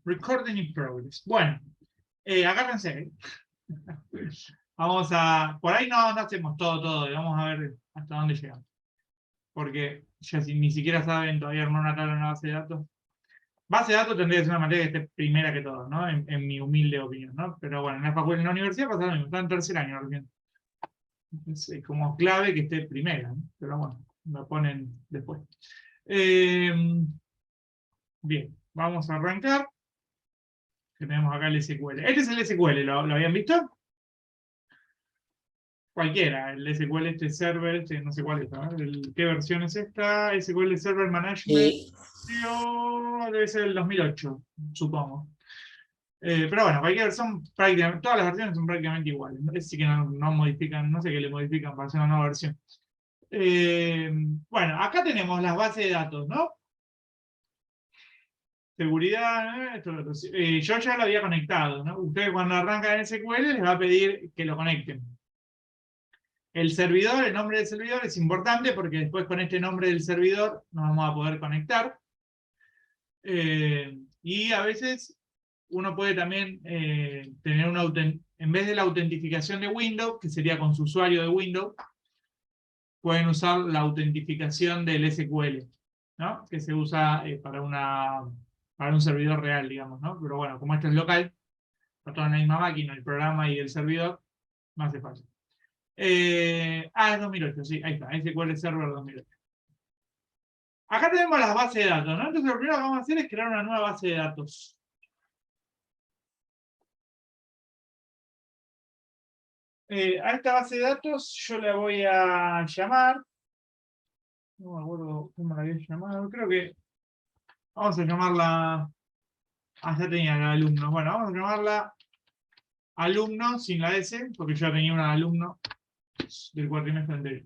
Recording in progress. Bueno, agárrense. Vamos a... Por ahí no hacemos todo. Y vamos a ver hasta dónde llegamos. Porque ya si ni siquiera saben todavía armar una tabla en una base de datos. Base de datos tendría que ser una materia que esté primera que todo, ¿no? En mi humilde opinión, ¿no? Pero bueno, en la facultad, en la universidad pasa lo mismo. Está en tercer año recién. Es como clave que esté primera, ¿no? Pero bueno, lo ponen después. Bien, vamos a arrancar. Que tenemos acá el SQL. Este es el SQL, ¿lo habían visto? Cualquiera, el SQL Server, no sé cuál es, ¿no? ¿Qué versión es esta? SQL Server Management, debe ser el 2008, supongo. Pero bueno, cualquier versión, prácticamente, todas las versiones son prácticamente iguales. Así que no modifican, no sé qué le modifican para hacer una nueva versión. Bueno, acá tenemos las bases de datos, ¿no? Seguridad, yo ya lo había conectado, ¿no? Ustedes cuando arrancan en SQL les va a pedir que lo conecten. El servidor, el nombre del servidor es importante porque después con este nombre del servidor nos vamos a poder conectar. Y a veces uno puede también tener en vez de la autentificación de Windows, que sería con su usuario de Windows, pueden usar la autentificación del SQL, ¿no? Que se usa para un servidor real, digamos, ¿no? Pero bueno, como esto es local, está toda en la misma máquina, el programa y el servidor, no hace falta. Es 2008, sí, ahí está, SQL Server 2008. Acá tenemos las bases de datos, ¿no? Entonces lo primero que vamos a hacer es crear una nueva base de datos. A esta base de datos yo la voy a llamar, no me acuerdo cómo la había llamado, creo que vamos a llamarla, ya tenía la alumno, bueno, vamos a llamarla alumno sin la S, porque yo ya tenía un alumno del cuatrimestre anterior.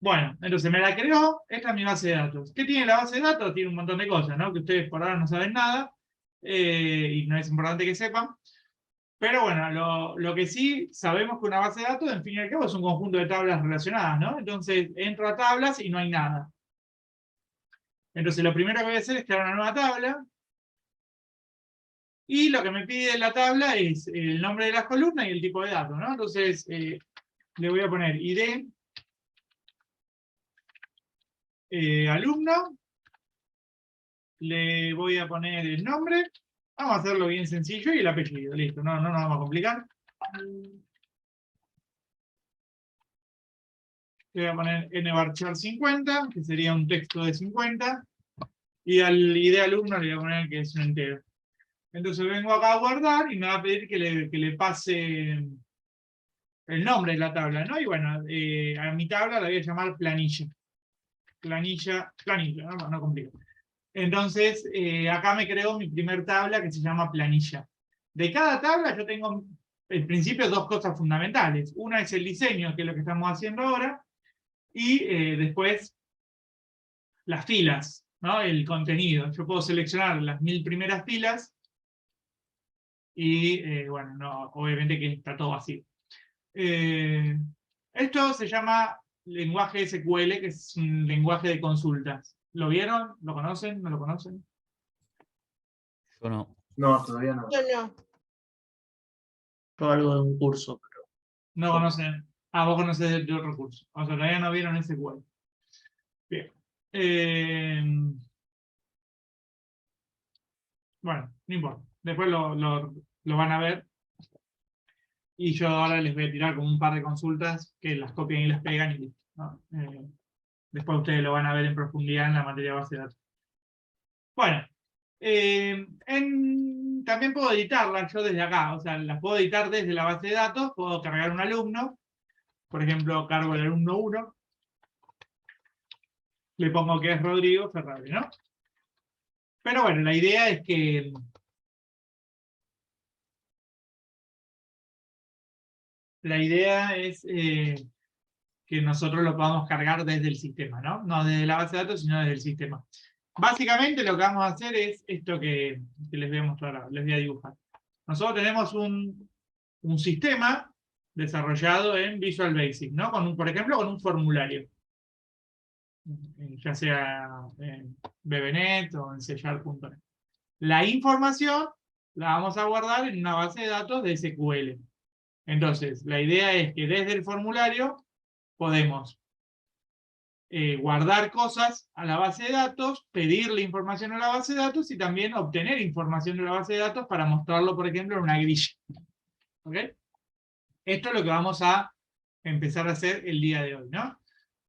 Bueno, entonces me la creó, esta es mi base de datos. ¿Qué tiene la base de datos? Tiene un montón de cosas, ¿no? Que ustedes por ahora no saben nada, y no es importante que sepan. Pero bueno, lo que sí sabemos que una base de datos, en fin y al cabo, es un conjunto de tablas relacionadas, ¿no? Entonces entro a tablas y no hay nada. Entonces lo primero que voy a hacer es crear una nueva tabla. Y lo que me pide la tabla es el nombre de las columnas y el tipo de datos, ¿no? Entonces le voy a poner ID alumno. Le voy a poner el nombre. Vamos a hacerlo bien sencillo y el apellido. Listo, no nos vamos a complicar. Le voy a poner nvarchar 50, que sería un texto de 50. Y al ID alumno le voy a poner que es un entero. Entonces vengo acá a guardar y me va a pedir que le pase el nombre de la tabla, ¿no? Y bueno, a mi tabla la voy a llamar planilla. Planilla, no complico. Entonces, acá me creo mi primer tabla que se llama planilla. De cada tabla yo tengo, en principio, dos cosas fundamentales. Una es el diseño, que es lo que estamos haciendo ahora, y después las filas, ¿no? El contenido. Yo puedo seleccionar las 1000 primeras filas y, bueno, no, obviamente que está todo vacío. Esto se llama lenguaje SQL, que es un lenguaje de consultas. ¿Lo vieron? ¿Lo conocen? ¿No lo conocen? Yo no. No, todavía no. Yo no. Yo algo de un curso. No conocen. Vos conocés de otro curso. O sea, todavía no vieron SQL. Bien. Bueno, no importa. Después lo van a ver. Y yo ahora les voy a tirar como un par de consultas que las copian y las pegan y listo, ¿no? Después ustedes lo van a ver en profundidad en la materia de base de datos. Bueno, también puedo editarlas yo desde acá, o sea, las puedo editar desde la base de datos, puedo cargar un alumno, por ejemplo, cargo el alumno 1, le pongo que es Rodrigo Ferrari, ¿no? Pero bueno, la idea es que que nosotros lo podamos cargar desde el sistema, ¿no? No desde la base de datos, sino desde el sistema. Básicamente lo que vamos a hacer es esto que les voy a mostrar ahora, les voy a dibujar. Nosotros tenemos un sistema desarrollado en Visual Basic, ¿no? Por ejemplo, con un formulario. Ya sea en BBNet o en C#.net. La información la vamos a guardar en una base de datos de SQL. Entonces, la idea es que desde el formulario podemos guardar cosas a la base de datos, pedirle información a la base de datos y también obtener información de la base de datos para mostrarlo, por ejemplo, en una grilla. ¿Ok? Esto es lo que vamos a empezar a hacer el día de hoy, ¿no?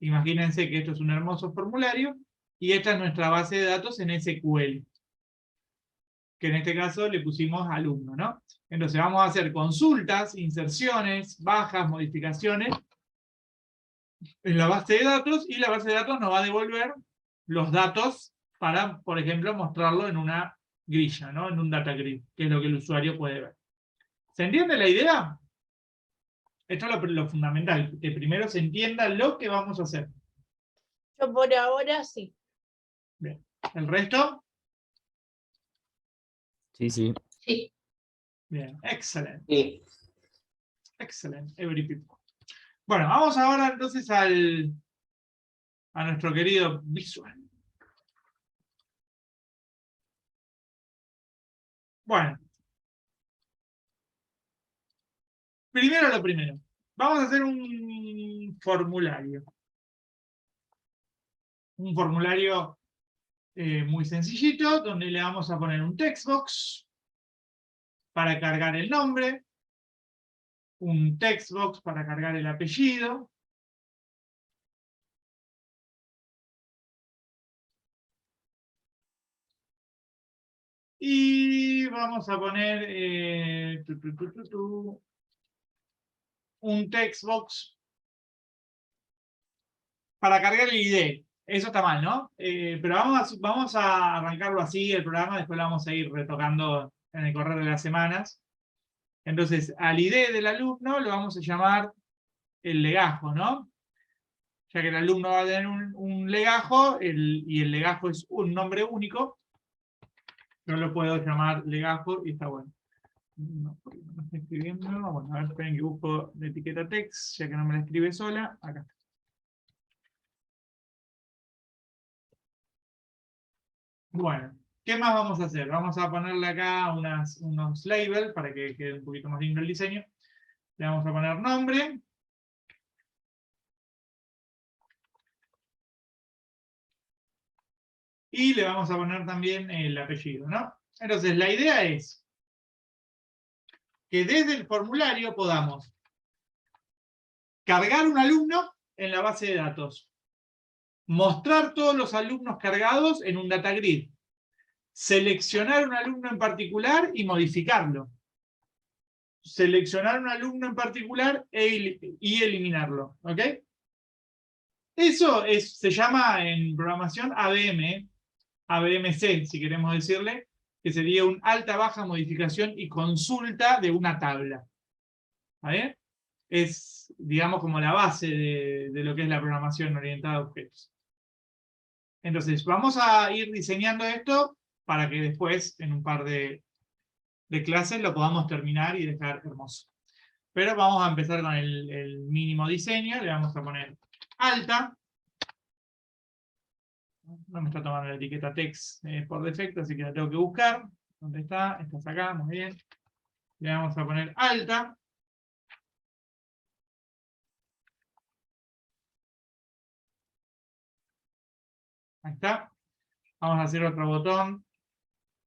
Imagínense que esto es un hermoso formulario y esta es nuestra base de datos en SQL, que en este caso le pusimos alumno, ¿no? Entonces vamos a hacer consultas, inserciones, bajas, modificaciones en la base de datos, y la base de datos nos va a devolver los datos para, por ejemplo, mostrarlo en una grilla, ¿no? En un data grid, que es lo que el usuario puede ver. ¿Se entiende la idea? Esto es lo fundamental, que primero se entienda lo que vamos a hacer. Yo por ahora sí. Bien. ¿El resto? Sí, sí. Sí. Bien, excelente. Sí. Excelente, every people. Bueno, vamos ahora entonces a nuestro querido visual. Bueno. Primero lo primero. Vamos a hacer un formulario. Un formulario muy sencillito, donde le vamos a poner un textbox para cargar el nombre, un textbox para cargar el apellido, y vamos a poner un textbox para cargar el ID. Eso está mal, ¿no? Pero vamos a arrancarlo así, el programa, después lo vamos a ir retocando en el correr de las semanas. Entonces, al ID del alumno lo vamos a llamar el legajo, ¿no? Ya que el alumno va a tener un legajo, y el legajo es un nombre único, yo lo puedo llamar legajo y está bueno. No, no me está escribiendo. Bueno, a ver, esperen que busco la etiqueta text, ya que no me la escribe sola. Acá. Bueno, ¿qué más vamos a hacer? Vamos a ponerle acá unos labels para que quede un poquito más lindo el diseño. Le vamos a poner nombre. Y le vamos a poner también el apellido, ¿no? Entonces, la idea es que desde el formulario podamos cargar un alumno en la base de datos, mostrar todos los alumnos cargados en un data grid, seleccionar un alumno en particular y modificarlo, seleccionar un alumno en particular y eliminarlo, ¿ok? Eso se llama en programación ABM, ABMC, si queremos decirle, que sería un alta, baja, modificación y consulta de una tabla. ¿Vale? Es, digamos, como la base de lo que es la programación orientada a objetos. Entonces, vamos a ir diseñando esto para que después, en un par de clases, lo podamos terminar y dejar hermoso. Pero vamos a empezar con el mínimo diseño. Le vamos a poner alta. No me está tomando la etiqueta text por defecto, así que la tengo que buscar. ¿Dónde está? Está acá, muy bien. Le vamos a poner alta. Ahí está. Vamos a hacer otro botón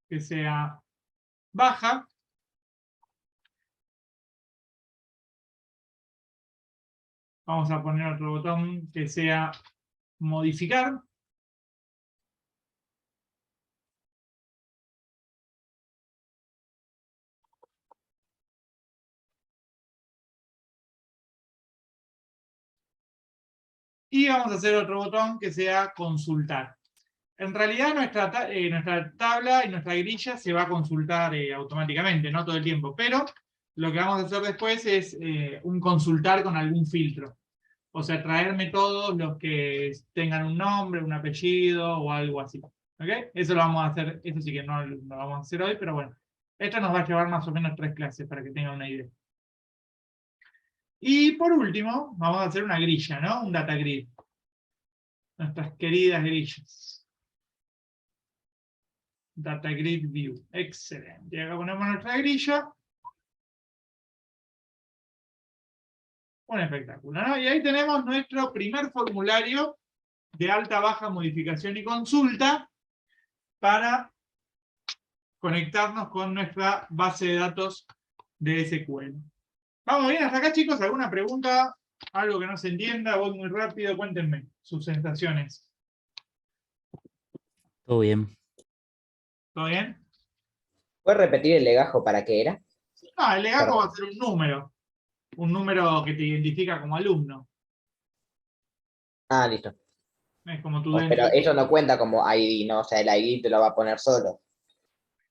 que sea baja. Vamos a poner otro botón que sea modificar. Y vamos a hacer otro botón que sea consultar. En realidad nuestra tabla y nuestra grilla se va a consultar automáticamente, no todo el tiempo, pero lo que vamos a hacer después es un consultar con algún filtro. O sea, traerme todos los que tengan un nombre, un apellido o algo así. ¿Ok? Eso lo vamos a hacer, eso sí que no lo vamos a hacer hoy, pero bueno. Esto nos va a llevar más o menos 3 clases para que tengan una idea. Y por último, vamos a hacer una grilla, ¿no? Un data grid. Nuestras queridas grillas. Data Grid View. Excelente. Y acá ponemos nuestra grilla. Un espectáculo, ¿no? Y ahí tenemos nuestro primer formulario de alta, baja, modificación y consulta para conectarnos con nuestra base de datos de SQL. ¿Vamos bien hasta acá, chicos? ¿Alguna pregunta? ¿Algo que no se entienda? Voy muy rápido, cuéntenme sus sensaciones. Todo bien. ¿Todo bien? ¿Puedes repetir el legajo para qué era? No, el legajo Perdón. va a ser un número que te identifica como alumno. Ah, listo. Es como tu Pero DNI. eso no cuenta como ID, ¿no? O sea, el ID te lo va a poner solo.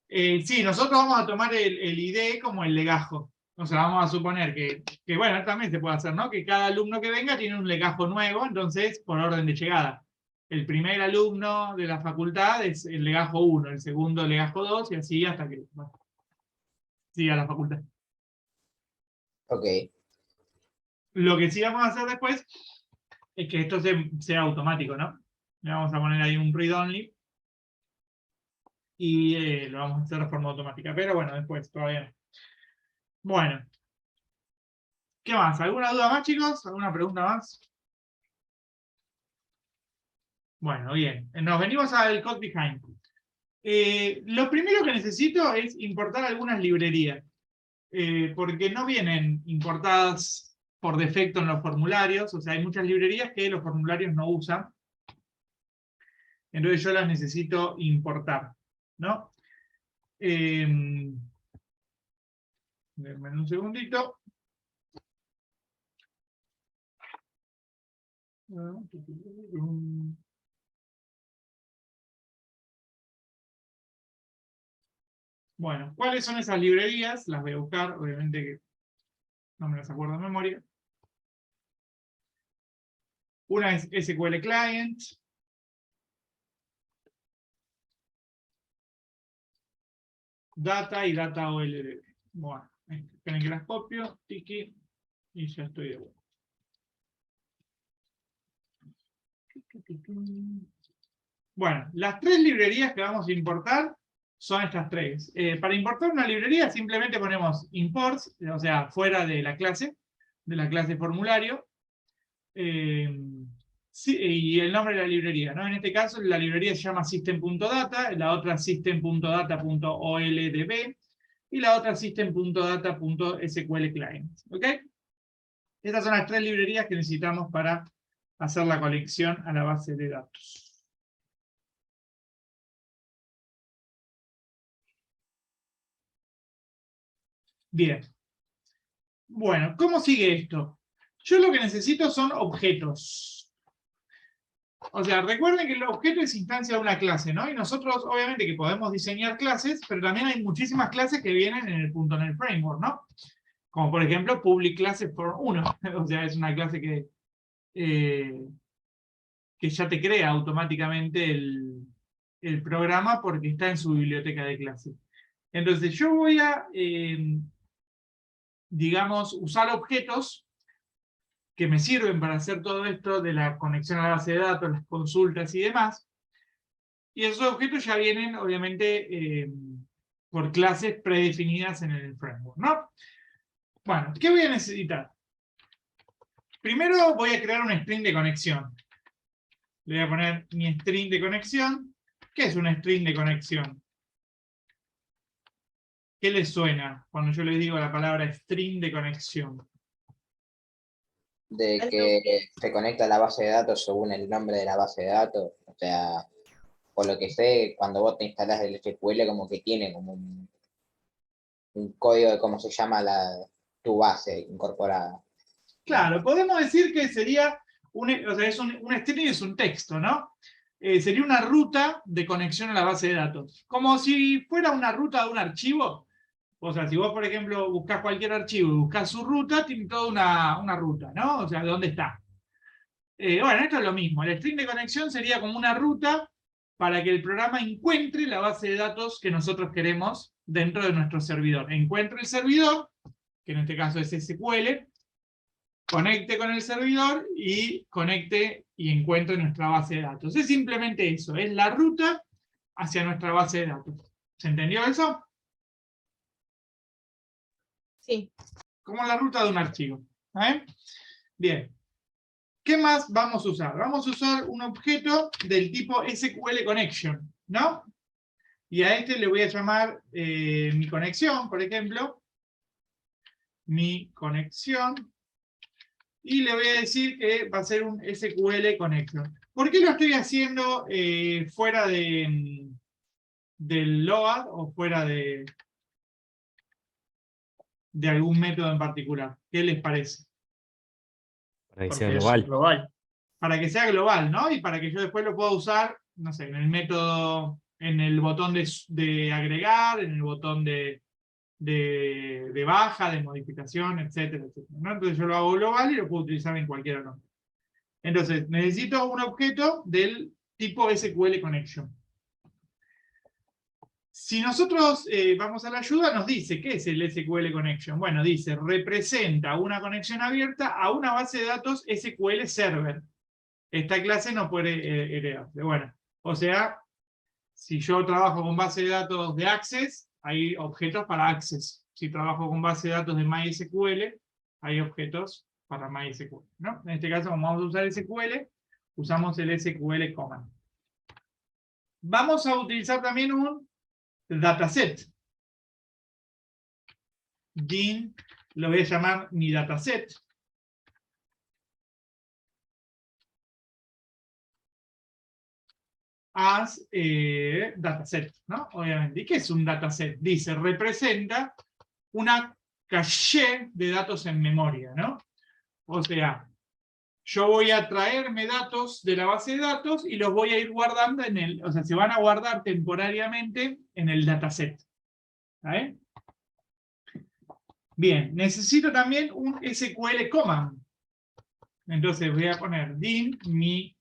Sí, nosotros vamos a tomar el ID como el legajo. O sea, vamos a suponer que, bueno, también se puede hacer, ¿no? Que cada alumno que venga tiene un legajo nuevo, entonces, por orden de llegada. El primer alumno de la facultad es el legajo 1, el segundo el legajo 2, y así hasta que bueno, siga la facultad. Ok. Lo que sí vamos a hacer después es que esto sea automático, ¿no? Le vamos a poner ahí un read only y lo vamos a hacer de forma automática. Pero bueno, después todavía no. Bueno. ¿Qué más? ¿Alguna duda más, chicos? ¿Alguna pregunta más? Bueno, bien. Nos venimos al Code Behind. Lo primero que necesito es importar algunas librerías. Porque no vienen importadas por defecto en los formularios. O sea, hay muchas librerías que los formularios no usan. Entonces yo las necesito importar, ¿no? Denme un segundito. Bueno, ¿cuáles son esas librerías? Las voy a buscar, obviamente que no me las acuerdo de memoria. Una es SQL Client. Data y Data OLDB. Bueno, esperen que las copio, tiki, y ya estoy de vuelta. Bueno, las tres librerías que vamos a importar son estas tres. Para importar una librería simplemente ponemos imports, o sea, fuera de la clase formulario, sí, y el nombre de la librería, ¿no? En este caso la librería se llama system.data, la otra system.data.oldb y la otra system.data.sql client. ¿Ok? Estas son las tres librerías que necesitamos para hacer la conexión a la base de datos. Bien. Bueno, ¿cómo sigue esto? Yo lo que necesito son objetos. O sea, recuerden que el objeto es instancia de una clase, ¿no? Y nosotros, obviamente, que podemos diseñar clases, pero también hay muchísimas clases que vienen en el .NET Framework, ¿no? Como por ejemplo, public classes for 1. O sea, es una clase que ya te crea automáticamente el programa porque está en su biblioteca de clases. Entonces, yo voy a, digamos, usar objetos que me sirven para hacer todo esto de la conexión a la base de datos, las consultas y demás. Y esos objetos ya vienen, obviamente, por clases predefinidas en el framework, ¿no? Bueno, ¿qué voy a necesitar? Primero voy a crear un string de conexión. Le voy a poner mi string de conexión. ¿Qué es un string de conexión? ¿Qué les suena cuando yo les digo la palabra string de conexión? De que se conecta a la base de datos según el nombre de la base de datos. O sea, por lo que sé, cuando vos te instalás el SQL, como que tiene como un código de cómo se llama tu base incorporada. Claro, podemos decir que sería, o sea, un string es un texto, ¿no? Sería una ruta de conexión a la base de datos. Como si fuera una ruta de un archivo. O sea, si vos, por ejemplo, buscás cualquier archivo y buscás su ruta, tiene toda una ruta, ¿no? O sea, ¿dónde está? Bueno, esto es lo mismo. El string de conexión sería como una ruta para que el programa encuentre la base de datos que nosotros queremos dentro de nuestro servidor. Encuentre el servidor, que en este caso es SQL, conecte con el servidor y conecte y encuentre nuestra base de datos. Es simplemente eso, es la ruta hacia nuestra base de datos. ¿Se entendió eso? Sí. Como la ruta de un archivo. Bien. ¿Qué más vamos a usar? Vamos a usar un objeto del tipo SQL Connection, ¿no? Y a este le voy a llamar mi conexión, por ejemplo. Mi conexión. Y le voy a decir que va a ser un SQL Connection. ¿Por qué lo estoy haciendo fuera del load o fuera de algún método en particular? ¿Qué les parece? Para que sea Porque es global. global. Para que sea global, ¿no? Y para que yo después lo pueda usar, no sé, en el método, en el botón de agregar, en el botón de baja, de modificación, etcétera, etcétera, ¿no? Entonces yo lo hago global y lo puedo utilizar en cualquier otro. Entonces, necesito un objeto del tipo SQL Connection. Si nosotros vamos a la ayuda, nos dice, ¿qué es el SQL Connection? Bueno, dice, representa una conexión abierta a una base de datos SQL Server. Esta clase no puede heredarse. Bueno, o sea, si yo trabajo con base de datos de Access, hay objetos para Access. Si trabajo con base de datos de MySQL, hay objetos para MySQL, ¿no? En este caso, como vamos a usar SQL, usamos el SQL Command. Vamos a utilizar también un dataset. Din, lo voy a llamar mi dataset. As dataset, ¿no? Obviamente. ¿Y qué es un dataset? Dice, representa una caché de datos en memoria, ¿no? O sea, yo voy a traerme datos de la base de datos y los voy a ir guardando en el, o sea, se van a guardar temporariamente en el dataset. ¿Vale? Bien, necesito también un SQL command. Entonces voy a poner din mi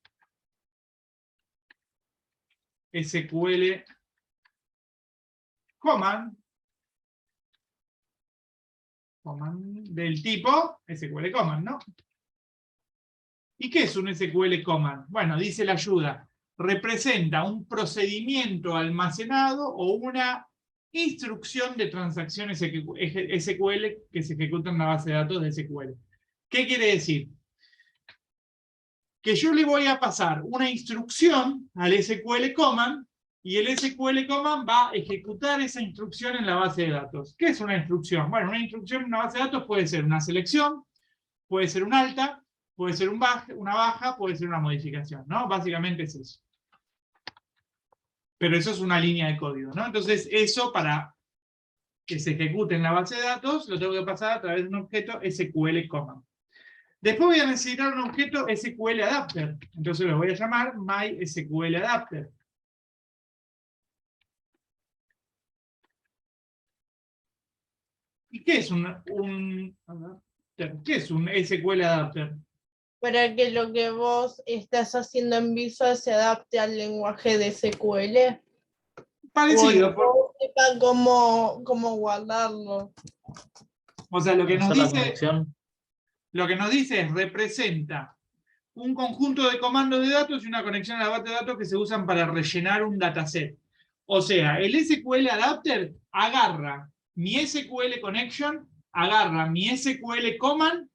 SQL command del tipo SQL command, ¿no? ¿Y qué es un SQL command? Bueno, dice la ayuda, representa un procedimiento almacenado o una instrucción de transacciones SQL que se ejecutan en la base de datos de SQL. ¿Qué quiere decir? Que yo le voy a pasar una instrucción al SQL command y el SQL command va a ejecutar esa instrucción en la base de datos. ¿Qué es una instrucción? Bueno, una instrucción en una base de datos puede ser una selección, puede ser un alta, puede ser una baja, puede ser una modificación, ¿no? Básicamente es eso. Pero eso es una línea de código, ¿no? Entonces, eso para que se ejecute en la base de datos, lo tengo que pasar a través de un objeto SQL command. Después voy a necesitar un objeto SQL Adapter. Entonces lo voy a llamar MySQL Adapter. ¿Y qué es qué es un SQL Adapter? Para que lo que vos estás haciendo en Visual se adapte al lenguaje de SQL. Parecido. O sepa cómo guardarlo. O sea, lo que nos Hacer la dice... conexión. Lo que nos dice es representa un conjunto de comandos de datos y una conexión a la base de datos que se usan para rellenar un dataset. O sea, el SQL Adapter agarra mi SQL Connection, agarra mi SQL Command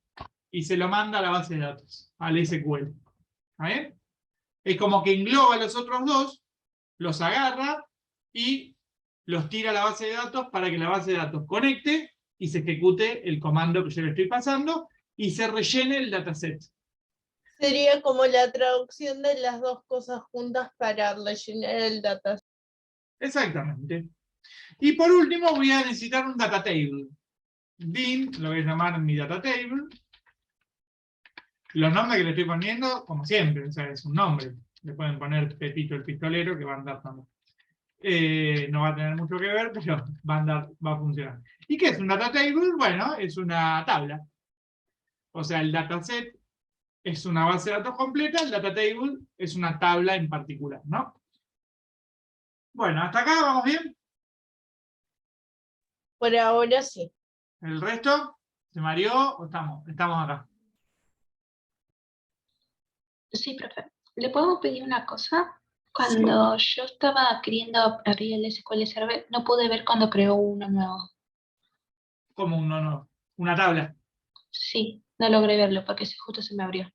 y se lo manda a la base de datos, al SQL. ¿Vale? Es como que engloba los otros dos, los agarra y los tira a la base de datos para que la base de datos conecte y se ejecute el comando que yo le estoy pasando y se rellene el dataset. Sería como la traducción de las dos cosas juntas para rellenar el dataset. Exactamente. Y por último voy a necesitar un data table. Bin, lo voy a llamar mi data table. Los nombres que le estoy poniendo, como siempre, o sea, es un nombre. Le pueden poner Pepito el pistolero que va a andar también. No va a tener mucho que ver, pero va a funcionar. ¿Y qué es un data table? Bueno, es una tabla. O sea, el dataset es una base de datos completa, el data table es una tabla en particular, ¿no? Bueno, hasta acá vamos bien. Por ahora sí. ¿El resto se mareó o estamos acá? Sí, profe. ¿Le podemos pedir una cosa? Cuando yo estaba queriendo abrir el SQL Server, no pude ver cuando creó uno nuevo. Como una tabla. Sí, no logré verlo porque justo se me abrió.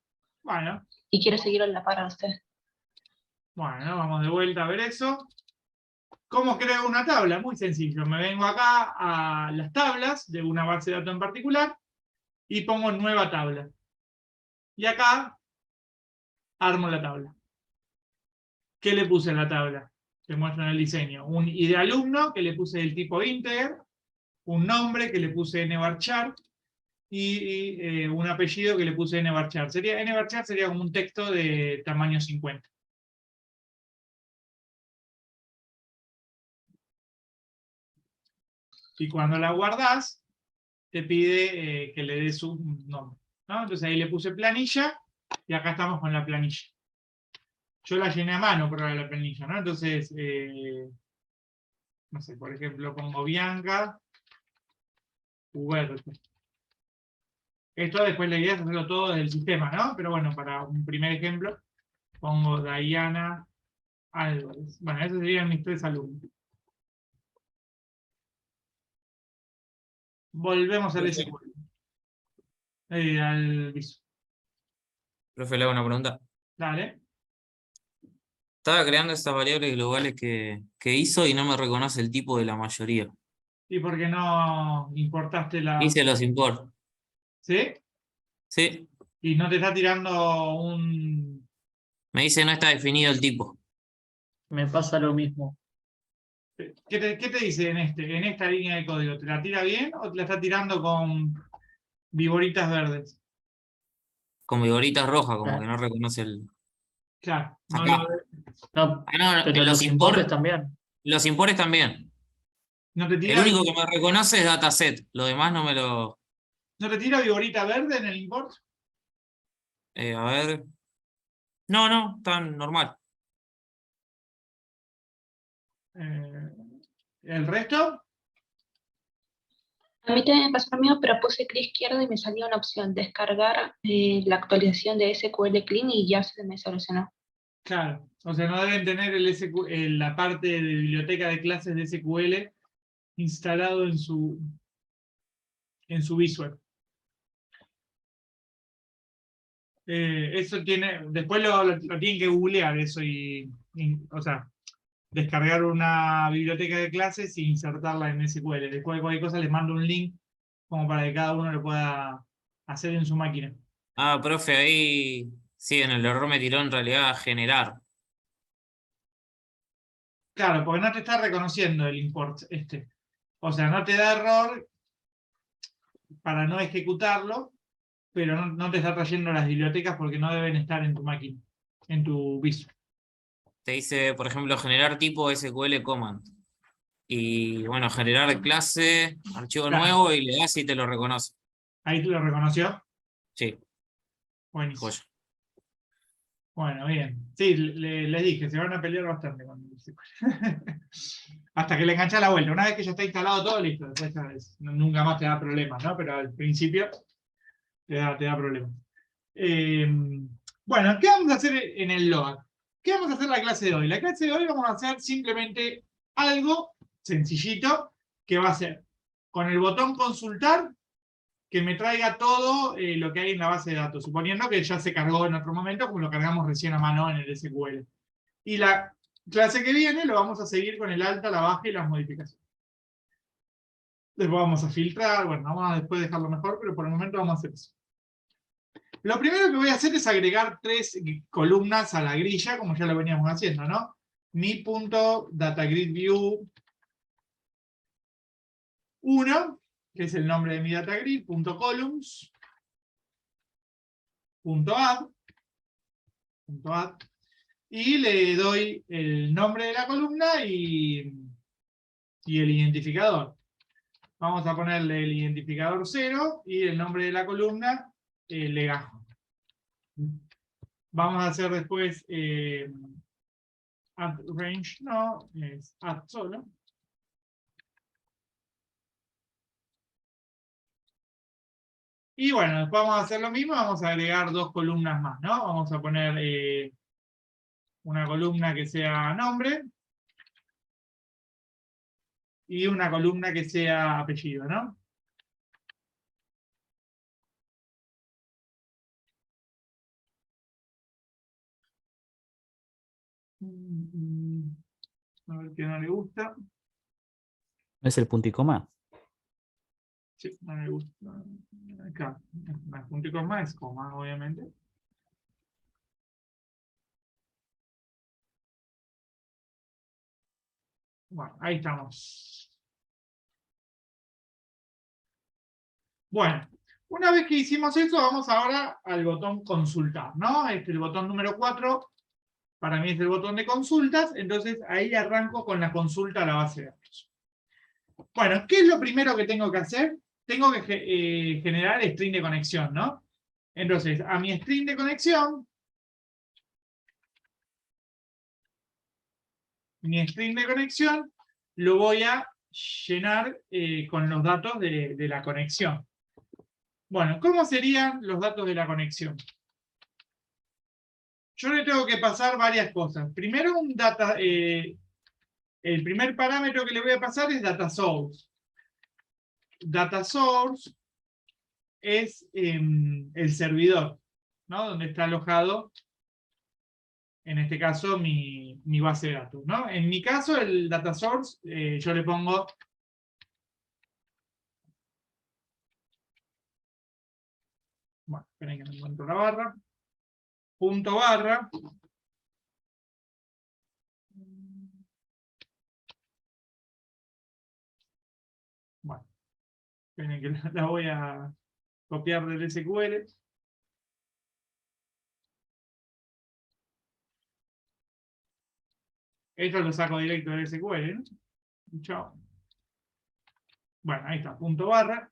Bueno, Y quiero seguirlo en la par a usted. bueno, vamos de vuelta a ver eso. ¿Cómo creo una tabla? Muy sencillo. Me vengo acá a las tablas de una base de datos en particular y pongo nueva tabla. Y acá armo la tabla. ¿Qué le puse en la tabla? Te muestro en el diseño. Un ID alumno que le puse del tipo integer, un nombre que le puse nvarchar y un apellido que le puse nvarchar. Nvarchar sería como un texto de tamaño 50. Y cuando la guardás, te pide que le des un nombre, ¿no? Entonces ahí le puse planilla y acá estamos con la planilla. Yo la llené a mano por ahora la planilla, ¿no? Entonces, no sé, por ejemplo, pongo Bianca Huberto. Esto después la idea es hacerlo todo desde el sistema, ¿no? Pero bueno, para un primer ejemplo, pongo Diana Álvarez. Bueno, esos serían mis 3 alumnos. Volvemos al Profe. SQL. Al viso. Profe, le hago una pregunta. Dale. Estaba creando estas variables globales que hizo y no me reconoce el tipo de la mayoría. ¿Y por qué no importaste la... Hice los import. ¿Sí? Sí, Y no te está tirando un... me dice no está definido el tipo. Me pasa lo mismo. ¿Qué te dice en esta línea de código? ¿Te la tira bien o te la está tirando con viboritas verdes? Con vigoritas rojas, como que Ah, no reconoce el. Claro, no Acá. no, Ah, no, pero en los importes también. los importes también. no te El tira, único que me reconoce es dataset. Lo demás no me lo. no te tira viborita verde en el import. A ver. No, no, tan normal. ¿El resto? A mí también me pasó lo mismo, pero puse clic izquierdo y me salió una opción, descargar la actualización de SQL Clean y ya se me solucionó. Claro. O sea, no deben tener la parte de biblioteca de clases de SQL instalado en su Visual. Eso tiene, después lo tienen que googlear eso o sea, descargar una biblioteca de clases e insertarla en SQL. Después de cualquier cosa les mando un link como para que cada uno lo pueda hacer en su máquina. Ah, profe, ahí. Sí, en el error me tiró en realidad a generar. Claro, porque no te está reconociendo el import este. O sea, no te da error para no ejecutarlo, pero no te está trayendo las bibliotecas porque no deben estar en tu máquina, en tu Visual. Te dice, por ejemplo, generar tipo SQL command. Y bueno, generar clase, archivo Claro, nuevo y le das y te lo reconoce. ahí te lo reconoció. Sí, Buenísimo. joya. Bueno, bien. Sí, les dije, se van a pelear bastante con el SQL. Hasta que le engancha la vuelta. Una vez que ya está instalado todo, listo. Después nunca más te da problemas, ¿no? Pero al principio te da problemas. Bueno, ¿qué vamos a hacer en el log? ¿Qué vamos a hacer la clase de hoy? La clase de hoy vamos a hacer simplemente algo sencillito que va a ser con el botón consultar que me traiga todo lo que hay en la base de datos, suponiendo que ya se cargó en otro momento, como lo cargamos recién a mano en el SQL. Y la clase que viene lo vamos a seguir con el alta, la baja y las modificaciones. Después vamos a filtrar, bueno, vamos a después dejarlo mejor, pero por el momento vamos a hacer eso. Lo primero que voy a hacer es agregar 3 columnas a la grilla, como ya lo veníamos haciendo, ¿no? Mi.datagridView 1, que es el nombre de mi datagrid, .columns, .add, y le doy el nombre de la columna y el identificador. Vamos a ponerle el identificador 0 y el nombre de la columna legajo. Vamos a hacer después add range, no, es add solo. Y bueno, después vamos a hacer lo mismo, vamos a agregar 2 columnas más, ¿no? Vamos a poner una columna que sea nombre y una columna que sea apellido, ¿no? A ver qué no le gusta. ¿No es el punto y coma? Sí, no le gusta. Acá, más punto y coma es coma, obviamente. Bueno, ahí estamos. Bueno, una vez que hicimos eso, vamos ahora al botón consultar, ¿no? El botón número 4, para mí es el botón de consultas, entonces ahí arranco con la consulta a la base de datos. Bueno, ¿qué es lo primero que tengo que hacer? Tengo que generar el string de conexión, ¿no? Entonces, a mi string de conexión, lo voy a llenar con los datos de la conexión. Bueno, ¿cómo serían los datos de la conexión? Yo le tengo que pasar varias cosas. Primero, el primer parámetro que le voy a pasar es data source. Data source es el servidor, ¿no? Donde está alojado, en este caso, mi base de datos, ¿no? En mi caso, el data source, yo le pongo bueno, esperen que no encuentro la barra, punto barra, bueno, esperen que la voy a copiar del SQL. Esto lo saco directo del SQL, ¿no? Chao. Bueno, ahí está, punto barra.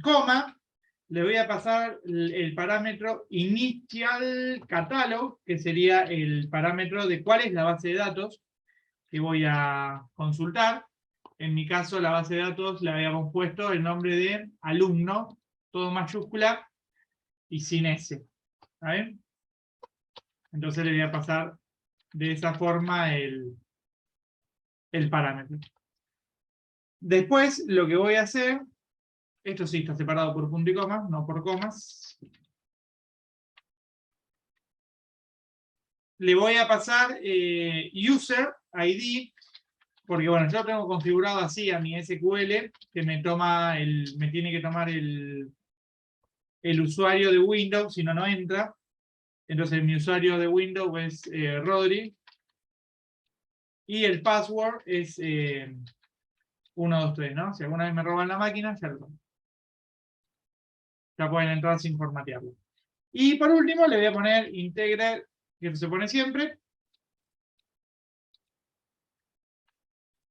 Coma, le voy a pasar el parámetro initial catalog, que sería el parámetro de cuál es la base de datos que voy a consultar. En mi caso, la base de datos le habíamos puesto el nombre de alumno, todo mayúscula y sin S. ¿Está bien? Entonces le voy a pasar de esa forma el parámetro. Después, lo que voy a hacer, esto sí está separado por punto y coma, no por comas. Le voy a pasar user ID, porque bueno, yo lo tengo configurado así a mi SQL, que me tiene que tomar el usuario de Windows, si no, no entra. Entonces mi usuario de Windows es Rodri. Y el password es 1, 2, 3, ¿no? Si alguna vez me roban la máquina, ya pueden entrar sin formatearlo. Y por último le voy a poner integrate, que se pone siempre.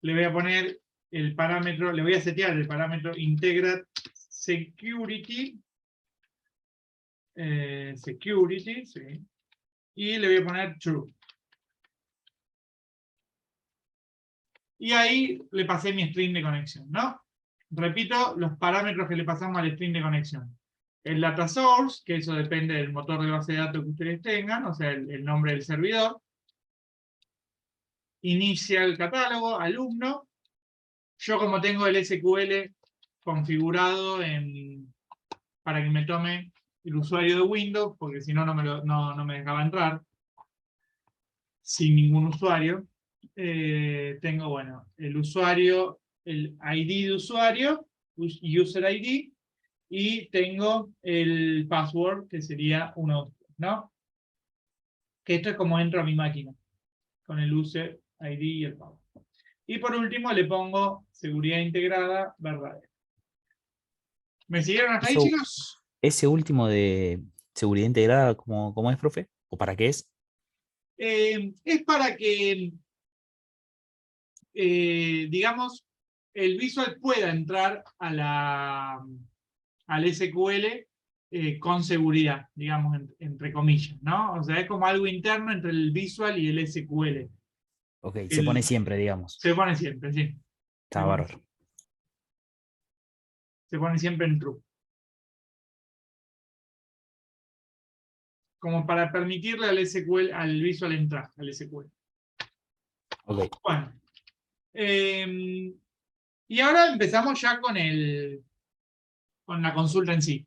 Le voy a poner el parámetro, le voy a setear el parámetro integrate security. Security, sí. Y le voy a poner true. Y ahí le pasé mi string de conexión, ¿no? Repito los parámetros que le pasamos al string de conexión. El data source, que eso depende del motor de base de datos que ustedes tengan, o sea, el nombre del servidor. Inicial catálogo, alumno. Yo como tengo el SQL configurado para que me tome el usuario de Windows, porque si no, no me dejaba entrar sin ningún usuario. Tengo, bueno, el usuario, el ID de usuario, user ID, y tengo el password, que sería 1, ¿no? Que esto es como entro a mi máquina, con el user ID y el password. Y por último le pongo seguridad integrada verdadera. ¿Me siguieron hasta ahí, Eso- chicos? Ese último de seguridad integrada, ¿cómo es, profe? ¿O para qué es? Es para que, digamos, el visual pueda entrar al SQL con seguridad, digamos, entre comillas, ¿no? O sea, es como algo interno entre el visual y el SQL. Ok, se pone siempre, digamos. Se pone siempre, sí. Está bárbaro. Se pone siempre en true. como para permitirle al SQL, al Visual entrar, al SQL. Ok. Bueno. Y ahora empezamos ya con la consulta en sí.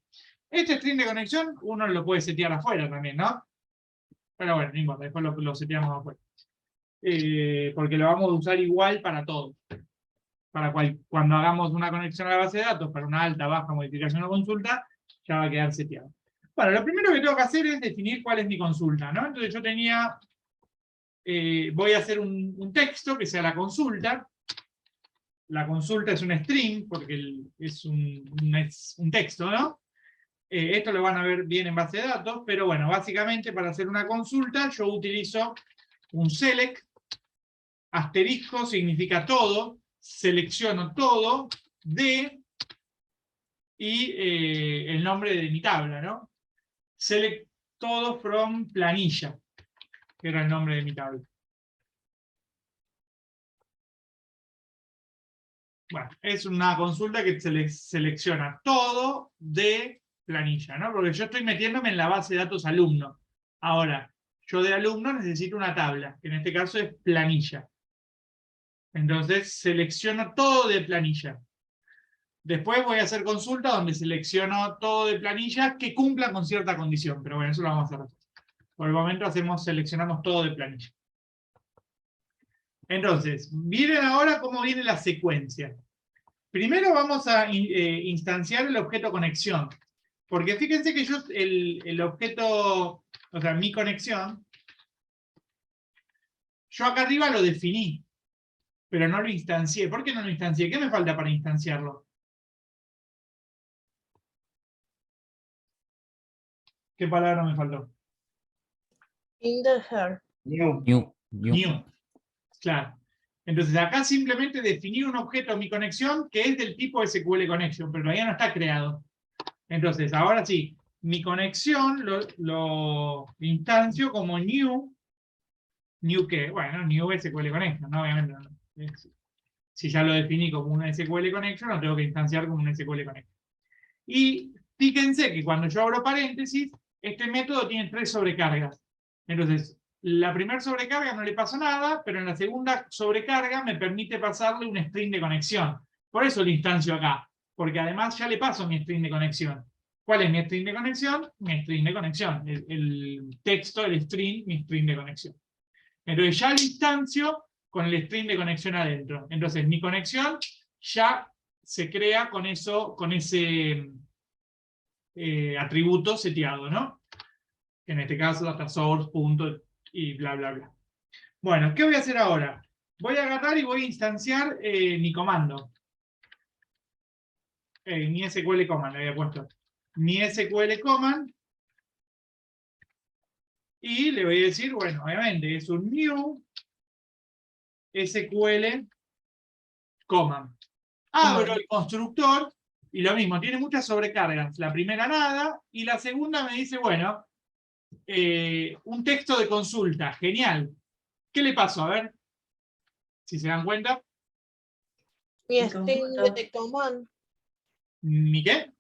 Este string de conexión uno lo puede setear afuera también, ¿no? Pero bueno, no importa, después lo seteamos afuera. Porque lo vamos a usar igual para todo. Cuando hagamos una conexión a la base de datos para una alta, baja, modificación o consulta, ya va a quedar seteado. Bueno, lo primero que tengo que hacer es definir cuál es mi consulta, ¿no? Entonces yo tenía, voy a hacer un texto que sea la consulta. La consulta es un string, porque es un texto, ¿no? Esto lo van a ver bien en base de datos, pero bueno, básicamente para hacer una consulta yo utilizo un select, asterisco significa todo, selecciono todo, de, y el nombre de mi tabla, ¿no? Select todo from planilla, que era el nombre de mi tabla. Bueno, es una consulta que selecciona todo de planilla, ¿no? Porque yo estoy metiéndome en la base de datos alumno. Ahora, yo de alumno necesito una tabla, que en este caso es planilla. Entonces, selecciono todo de planilla. Después voy a hacer consulta donde selecciono todo de planilla que cumpla con cierta condición, pero bueno, eso lo vamos a hacer. Por el momento seleccionamos todo de planilla. Entonces, miren ahora cómo viene la secuencia. Primero vamos a instanciar el objeto conexión. Porque fíjense que yo el objeto, o sea, mi conexión, yo acá arriba lo definí, pero no lo instancié. ¿Por qué no lo instancié? ¿Qué me falta para instanciarlo? ¿Qué palabra me faltó? Integer. New. New. Claro. Entonces acá simplemente definí un objeto mi conexión que es del tipo SQL Connection, pero todavía no está creado. Entonces, ahora sí, mi conexión lo instancio como new. ¿New qué? Bueno, new SQL Connection, ¿no? Obviamente. Si ya lo definí como un SQL Connection, lo tengo que instanciar como un SQL Connection. Y fíjense que cuando yo abro paréntesis, este método tiene 3 sobrecargas. Entonces, la primera sobrecarga no le pasó nada, pero en la segunda sobrecarga me permite pasarle un string de conexión. Por eso lo instancio acá, porque además ya le paso mi string de conexión. ¿Cuál es mi string de conexión? Mi string de conexión. El texto, el string, mi string de conexión. Entonces ya lo instancio con el string de conexión adentro. Entonces mi conexión ya se crea con eso, con ese atributo seteado, ¿no? En este caso data source, punto, y bla, bla, bla. Bueno, ¿qué voy a hacer ahora? Voy a agarrar y voy a instanciar mi comando. Mi SQL command, le había puesto. Mi SQL command. Y le voy a decir, bueno, obviamente es un new SQL command. Abro el constructor y lo mismo, tiene muchas sobrecargas. La primera nada, y la segunda me dice, bueno, un texto de consulta, genial. ¿Qué le pasó? A ver, si se dan cuenta. Mi Mi string consulta. de command. ¿Mi qué?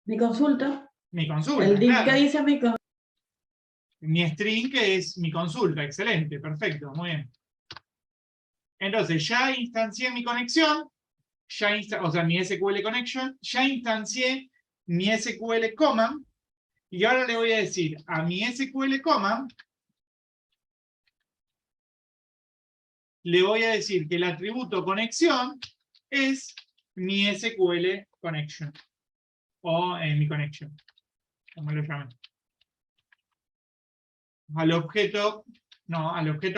Mi consulta. Mi consulta, El div claro. que dice mi consulta. Mi string que es mi consulta, excelente, perfecto, muy bien. Entonces ya instancié mi conexión, o sea, mi SQL connection, ya instancié mi SQL command, y ahora le voy a decir a mi SQL command, le voy a decir que el atributo conexión es mi SQL connection, o mi connection, como lo llamen. Al objeto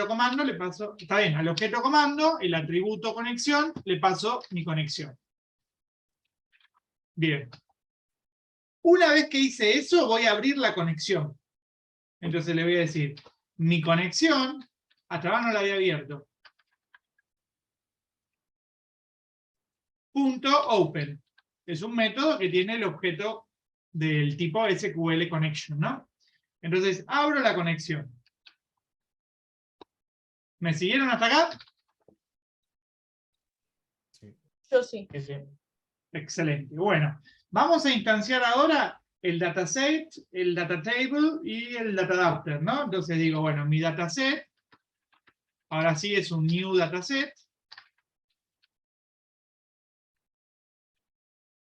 comando le paso, está bien, al objeto comando, el atributo conexión, le paso mi conexión. Bien. Una vez que hice eso, voy a abrir la conexión. Entonces le voy a decir, mi conexión, hasta ahora no la había abierto. Punto open. Es un método que tiene el objeto del tipo SQL connection, ¿no? Entonces abro la conexión. ¿Me siguieron hasta acá? Yo sí. Excelente. Bueno, vamos a instanciar ahora el dataset, el data table y el data adapter, ¿no? Entonces digo, bueno, mi dataset, ahora sí es un new dataset.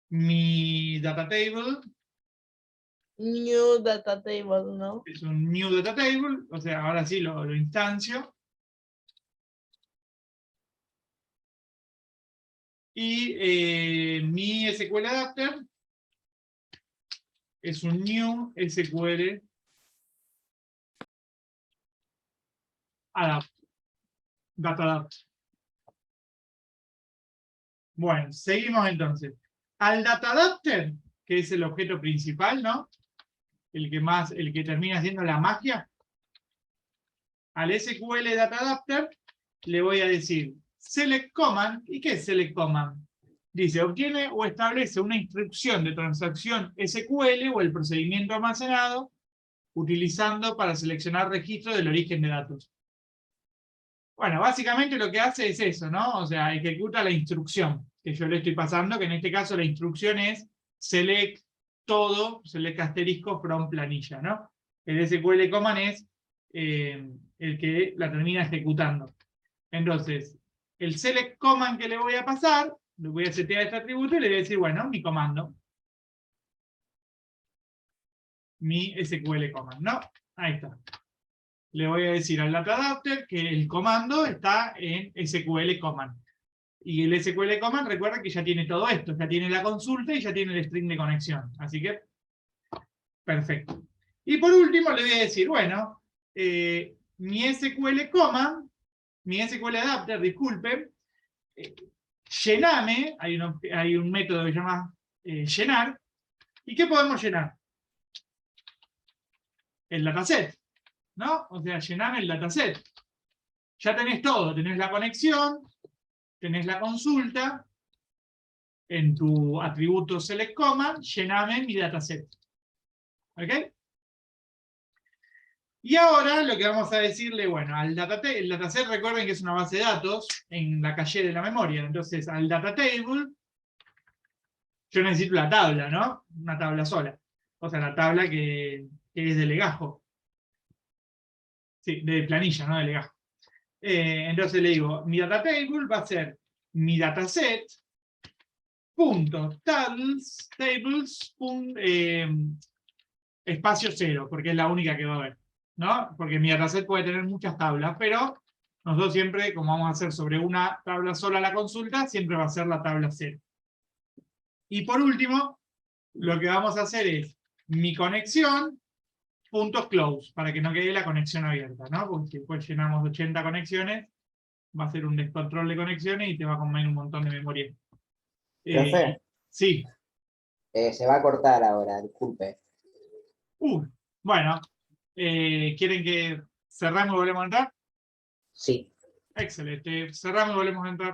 Mi data table New data table, ¿no? es un new data table, o sea, ahora sí lo instancio. Y mi SQL adapter es un new SQL adapt, data adapter. Bueno, seguimos entonces. Al data adapter, que es el objeto principal, ¿no? El que termina siendo la magia. Al SQL data adapter le voy a decir select command. ¿Y qué es select command? Dice, obtiene o establece una instrucción de transacción SQL o el procedimiento almacenado utilizando para seleccionar registro del origen de datos. Bueno, básicamente lo que hace es eso, ¿no? O sea, ejecuta la instrucción que yo le estoy pasando, que en este caso la instrucción es select todo, select asterisco from planilla, ¿no? El SQL command es el que la termina ejecutando. Entonces, el select command que le voy a pasar, le voy a setear este atributo y le voy a decir, bueno, mi comando. Mi SQL command, ¿no? Ahí está. Le voy a decir al data adapter que el comando está en SQL command. Y el SQL command, recuerda que ya tiene todo esto, ya tiene la consulta y ya tiene el string de conexión. Así que, perfecto. Y por último le voy a decir, bueno, mi SQL command, mi SQL adapter, disculpen, llename, hay un método que se llama llenar. ¿Y qué podemos llenar? El dataset, ¿no? O sea, llename el dataset. Ya tenés todo, tenés la conexión, tenés la consulta, en tu atributo select command, llename mi dataset. ¿Ok? Y ahora lo que vamos a decirle, bueno, el dataset recuerden que es una base de datos en la calle de la memoria. Entonces, al data table, yo necesito la tabla, ¿no? Una tabla sola. O sea, la tabla que es de legajo. Sí, de planilla, no de legajo. Entonces le digo, mi data table va a ser mi dataset punto tables espacio 0, porque es la única que va a haber, ¿no? Porque mi dataset puede tener muchas tablas, pero nosotros siempre, como vamos a hacer sobre una tabla sola la consulta, siempre va a ser la tabla 0. Y por último, lo que vamos a hacer es mi conexión punto close, para que no quede la conexión abierta, ¿no? Porque si después llenamos 80 conexiones, va a ser un descontrol de conexiones y te va a comer un montón de memoria. Profe, Sí. se va a cortar ahora, disculpe. Bueno, ¿quieren que cerramos y volvemos a entrar? Sí. Excelente, cerramos y volvemos a entrar.